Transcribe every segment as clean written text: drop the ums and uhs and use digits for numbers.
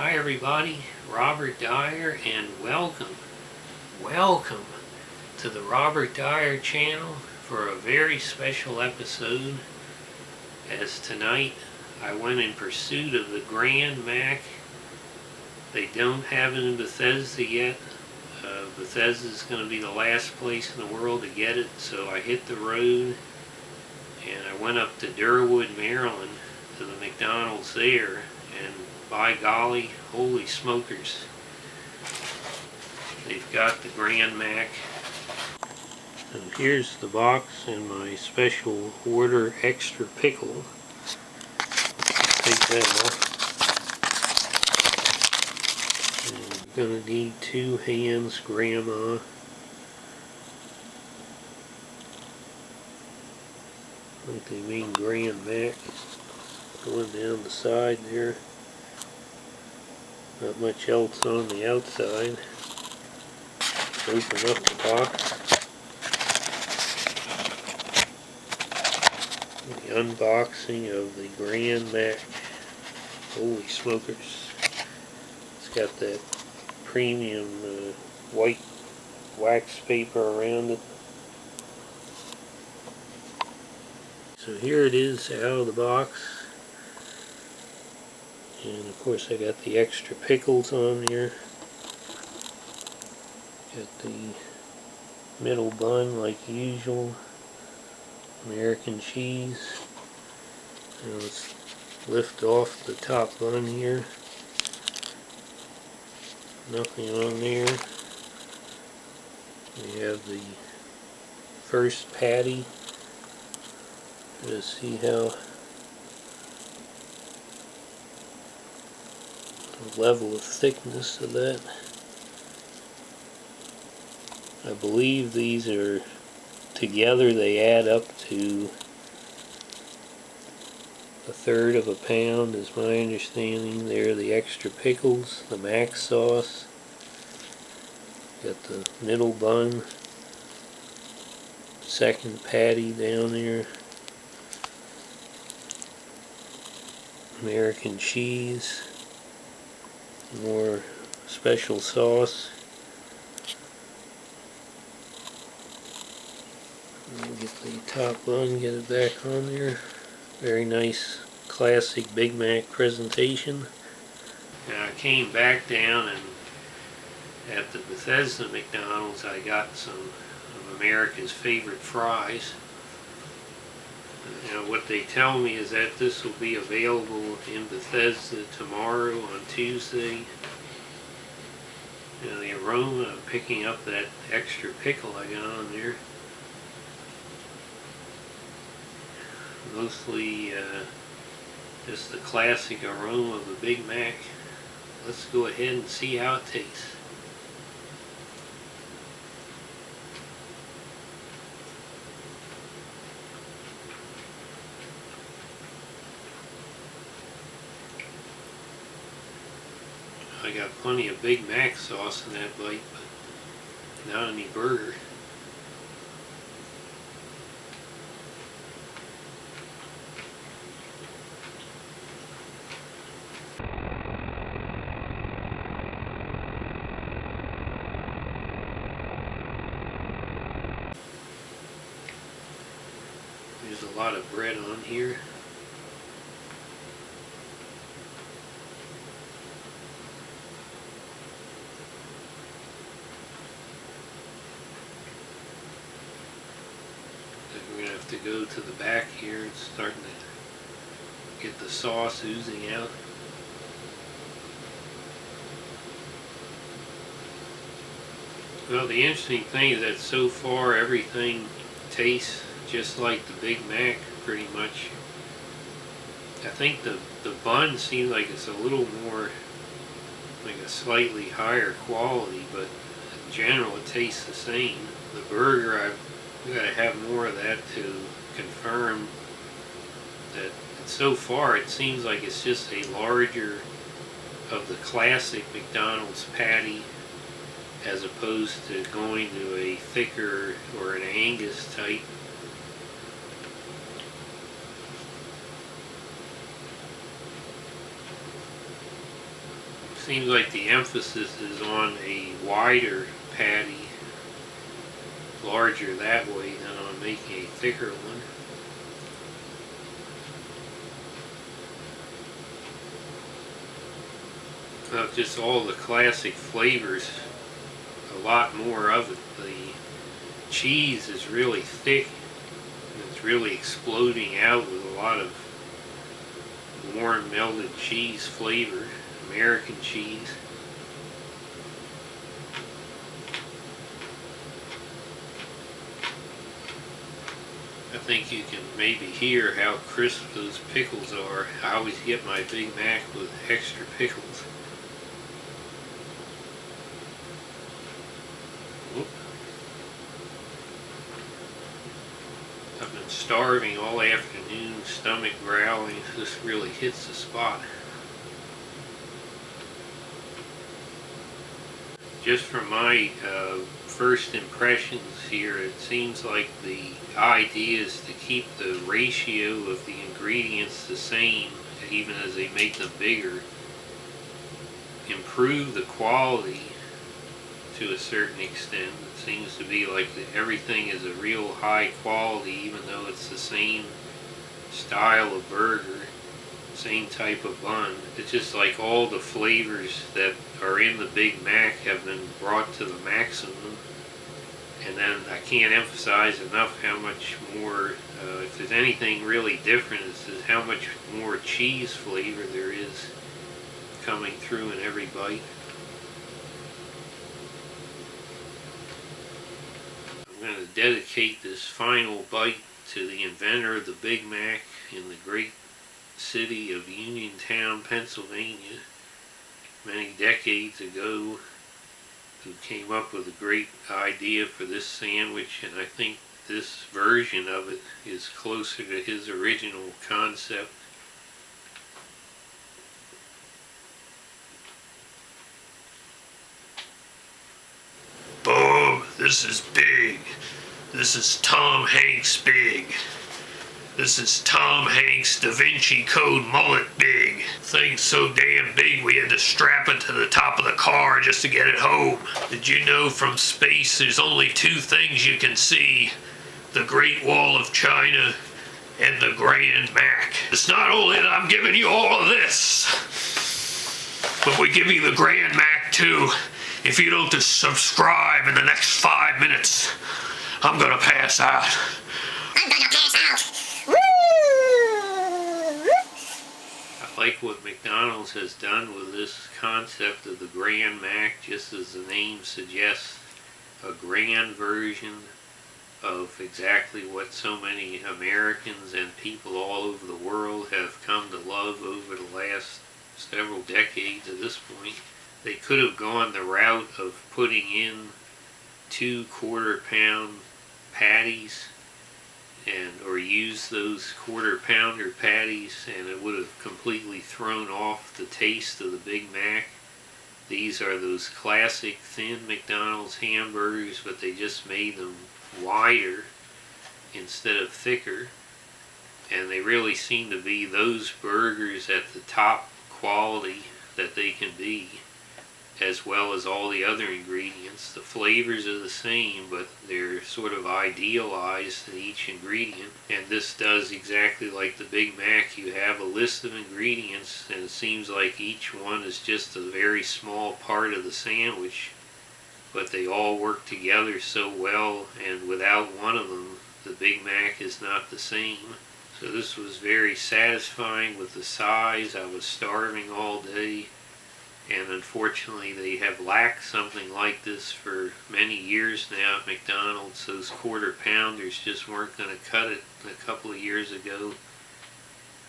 Hi everybody, Robert Dyer, and welcome to the Robert Dyer channel for a very special episode, as tonight I went in pursuit of the Grand Mac. They don't have it in Bethesda yet. Bethesda is going to be the last place in the world to get it, so I hit the road and I went up to Durwood, Maryland to the McDonald's there, and by golly, holy smokers, they've got the Grand Mac. And here's the box and my special order extra pickle. Take that off. And I'm gonna need 2 hands, Grandma. I think they mean Grand Mac. Going down the side there. Not much else on the outside. Open up the box. The unboxing of the Grand Mac. Holy smokers. It's got that premium white wax paper around it. So here it is out of the box. And of course I got the extra pickles on here. Got the middle bun like usual. American cheese. Now let's lift off the top bun here. Nothing on there. We have the first patty. Just see how the level of thickness of that. I believe these are together, they add up to 1/3 of a pound is my understanding. There are the extra pickles, the mac sauce, got the middle bun, second patty down there, American cheese, more special sauce. Get the top bun, get it back on there. Very nice classic Big Mac presentation. Now I came back down, and at the Bethesda McDonald's I got some of America's favorite fries. Now what they tell me is that this will be available in Bethesda tomorrow on Tuesday. Now the aroma of picking up that extra pickle I got on there, mostly just the classic aroma of a Big Mac. Let's go ahead and see how it tastes. I got plenty of Big Mac sauce in that bite, but not any burger. There's a lot of bread on here. We're going to have to go to the back here. It's starting to get the sauce oozing out. Well, the interesting thing is that so far everything tastes just like the Big Mac, pretty much. I think the bun seems like it's a little more, like a slightly higher quality, but in general it tastes the same. The burger, I've got to have more of that to confirm that. So far it seems like it's just a larger of the classic McDonald's patty, as opposed to going to a thicker or an Angus type. Seems like the emphasis is on a wider patty, larger that way than on making a thicker one. Just all the classic flavors, a lot more of it. The cheese is really thick, and it's really exploding out with a lot of warm melted cheese flavor, American cheese. I think you can maybe hear how crisp those pickles are. I always get my Big Mac with extra pickles. Whoop. I've been starving all afternoon, stomach growling. This really hits the spot. Just from my first impressions here, it seems like the idea is to keep the ratio of the ingredients the same, even as they make them bigger. Improve the quality to a certain extent. It seems to be like everything is a real high quality, even though it's the same style of burger, same type of bun. It's just like all the flavors that are in the Big Mac have been brought to the maximum. And then I can't emphasize enough how much more, if there's anything really different, it's how much more cheese flavor there is coming through in every bite. I'm going to dedicate this final bite to the inventor of the Big Mac in the great city of Uniontown, Pennsylvania, many decades ago, who came up with a great idea for this sandwich, and I think this version of it is closer to his original concept. Boom, this is big. This is Tom Hanks big. This is Tom Hanks Da Vinci Code mullet big. Thing's so damn big we had to strap it to the top of the car just to get it home. Did you know from space there's only two things you can see? The Great Wall of China and the Grand Mac. It's not only that I'm giving you all of this, but we give you the Grand Mac too. If you don't just subscribe in the next 5 minutes, I'm gonna pass out. I'm gonna pass out. I like what McDonald's has done with this concept of the Grand Mac, just as the name suggests, a grand version of exactly what so many Americans and people all over the world have come to love over the last several decades at this point. They could have gone the route of putting in 2 quarter-pound patties or use those quarter-pounder patties, and it would have completely thrown off the taste of the Big Mac. These are those classic thin McDonald's hamburgers, but they just made them wider instead of thicker, and they really seem to be those burgers at the top quality that they can be, as well as all the other ingredients. The flavors are the same, but they're sort of idealized in each ingredient. And this does exactly like the Big Mac. You have a list of ingredients, and it seems like each one is just a very small part of the sandwich, but they all work together so well, and without one of them, the Big Mac is not the same. So this was very satisfying with the size. I was starving all day. And unfortunately, they have lacked something like this for many years now at McDonald's. Those quarter pounders just weren't going to cut it a couple of years ago.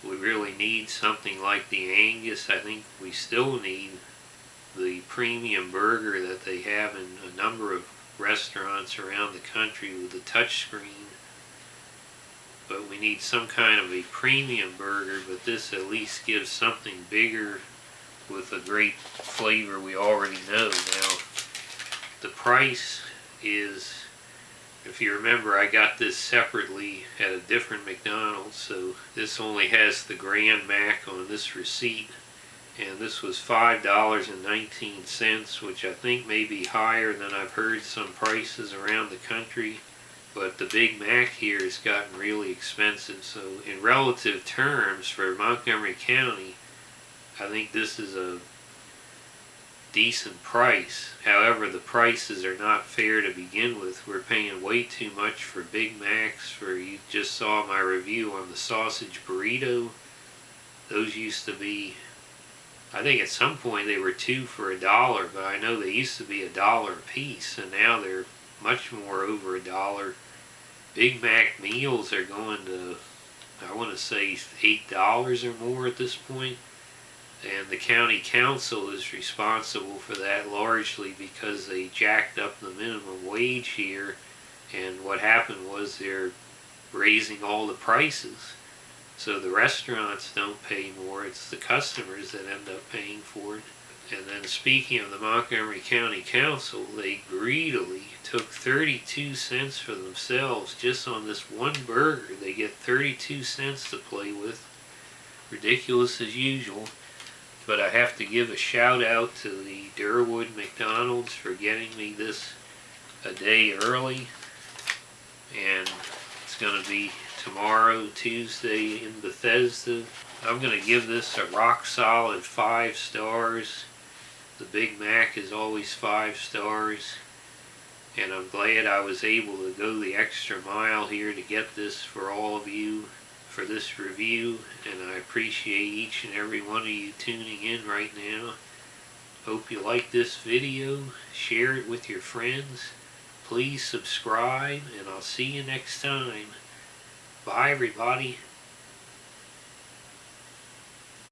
We really need something like the Angus. I think we still need the premium burger that they have in a number of restaurants around the country with the touch screen. But we need some kind of a premium burger, but this at least gives something bigger with a great flavor we already know. Now, the price is, if you remember, I got this separately at a different McDonald's, so this only has the Grand Mac on this receipt, and this was $5.19, which I think may be higher than I've heard some prices around the country. But the Big Mac here has gotten really expensive, so in relative terms for Montgomery County, I think this is a decent price. However, the prices are not fair to begin with. We're paying way too much for Big Macs. You just saw my review on the sausage burrito. Those used to be, I think at some point they were 2 for $1, but I know they used to be $1 a piece, and now they're much more over $1. Big Mac meals are going to, I want to say, $8 or more at this point. And the county council is responsible for that largely because they jacked up the minimum wage here, and what happened was they're raising all the prices. So the restaurants don't pay more, it's the customers that end up paying for it. And then speaking of the Montgomery County Council, they greedily took 32 cents for themselves just on this one burger. They get 32 cents to play with. Ridiculous as usual. But I have to give a shout out to the Durwood McDonald's for getting me this a day early. And it's going to be tomorrow, Tuesday, in Bethesda. I'm going to give this a rock solid 5 stars. The Big Mac is always 5 stars. And I'm glad I was able to go the extra mile here to get this for all of you for this review, and I appreciate each and every one of you tuning in right now. Hope you like this video, share it with your friends, please subscribe, and I'll see you next time. Bye everybody.